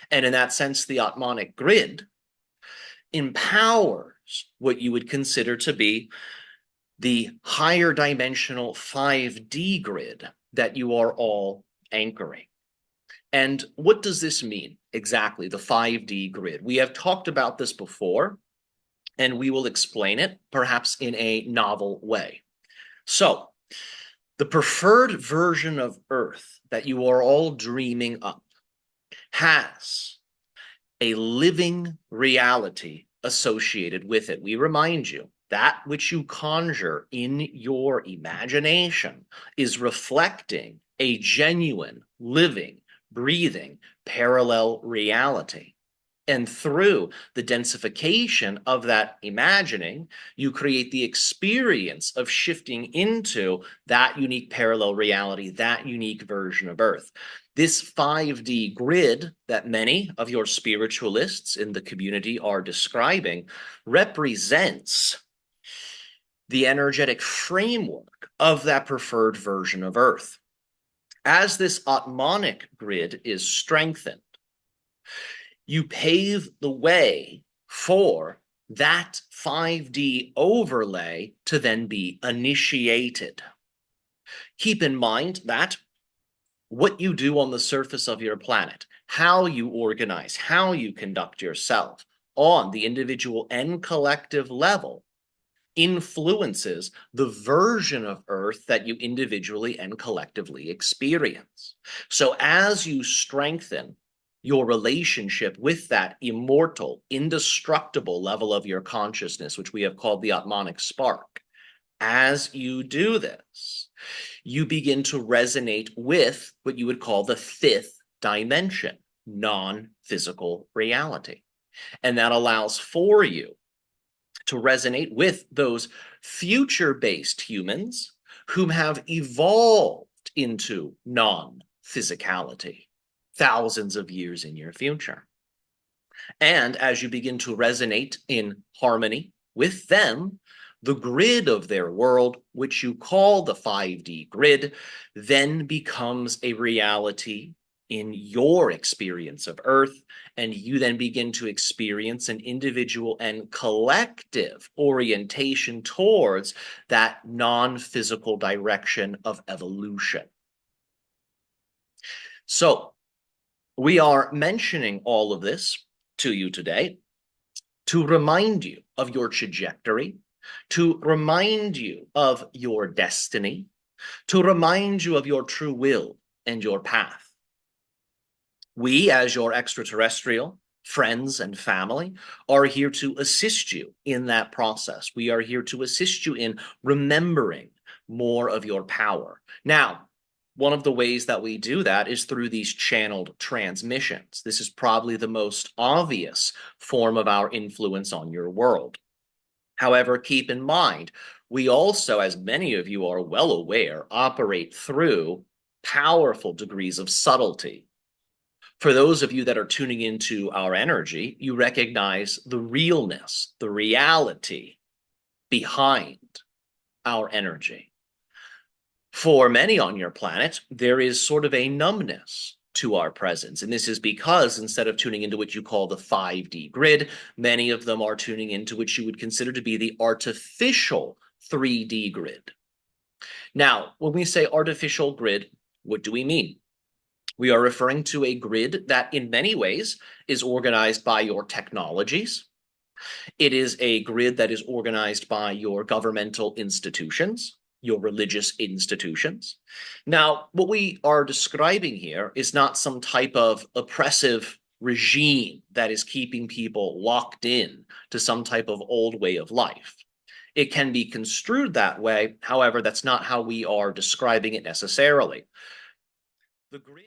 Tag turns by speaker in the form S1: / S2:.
S1: And in that sense, the Atmanic grid empowers what you would consider to be the higher dimensional 5D grid that you are all anchoring. And what does this mean exactly, the 5D grid? We have talked about this before, and we will explain it perhaps in a novel way. So, the preferred version of Earth that you are all dreaming up has a living reality associated with it. We remind you that which you conjure in your imagination is reflecting a genuine, living, breathing, parallel reality. And through the densification of that imagining, you create the experience of shifting into that unique parallel reality, that unique version of Earth. This 5D grid that many of your spiritualists in the community are describing represents the energetic framework of that preferred version of Earth. As this Atmanic grid is strengthened, you pave the way for that 5D overlay to then be initiated. Keep in mind that what you do on the surface of your planet, how you organize, how you conduct yourself on the individual and collective level influences the version of Earth that you individually and collectively experience. So as you strengthen your relationship with that immortal, indestructible level of your consciousness, which we have called the Atmanic spark, as you do this, you begin to resonate with what you would call the fifth dimension, non-physical reality. And that allows for you to resonate with those future-based humans whom have evolved into non-physicality thousands of years in your future. And as you begin to resonate in harmony with them, the grid of their world, which you call the 5D grid, then becomes a reality in your experience of Earth, and you then begin to experience an individual and collective orientation towards that non-physical direction of evolution. So, we are mentioning all of this to you today to remind you of your trajectory, to remind you of your destiny, to remind you of your true will and your path. We, as your extraterrestrial friends and family, are here to assist you in that process. We are here to assist you in remembering more of your power. Now, one of the ways that we do that is through these channeled transmissions. This is probably the most obvious form of our influence on your world. However, keep in mind, we also, as many of you are well aware, operate through powerful degrees of subtlety. For those of you that are tuning into our energy, you recognize the realness, the reality behind our energy. For many on your planet, there is sort of a numbness to our presence. And this is because instead of tuning into what you call the 5D grid, many of them are tuning into what you would consider to be the artificial 3D grid. Now, when we say artificial grid, what do we mean? We are referring to a grid that in many ways is organized by your technologies. It is a grid that is organized by your governmental institutions, your religious institutions. Now, what we are describing here is not some type of oppressive regime that is keeping people locked in to some type of old way of life. It can be construed that way. However, that's not how we are describing it necessarily. The grid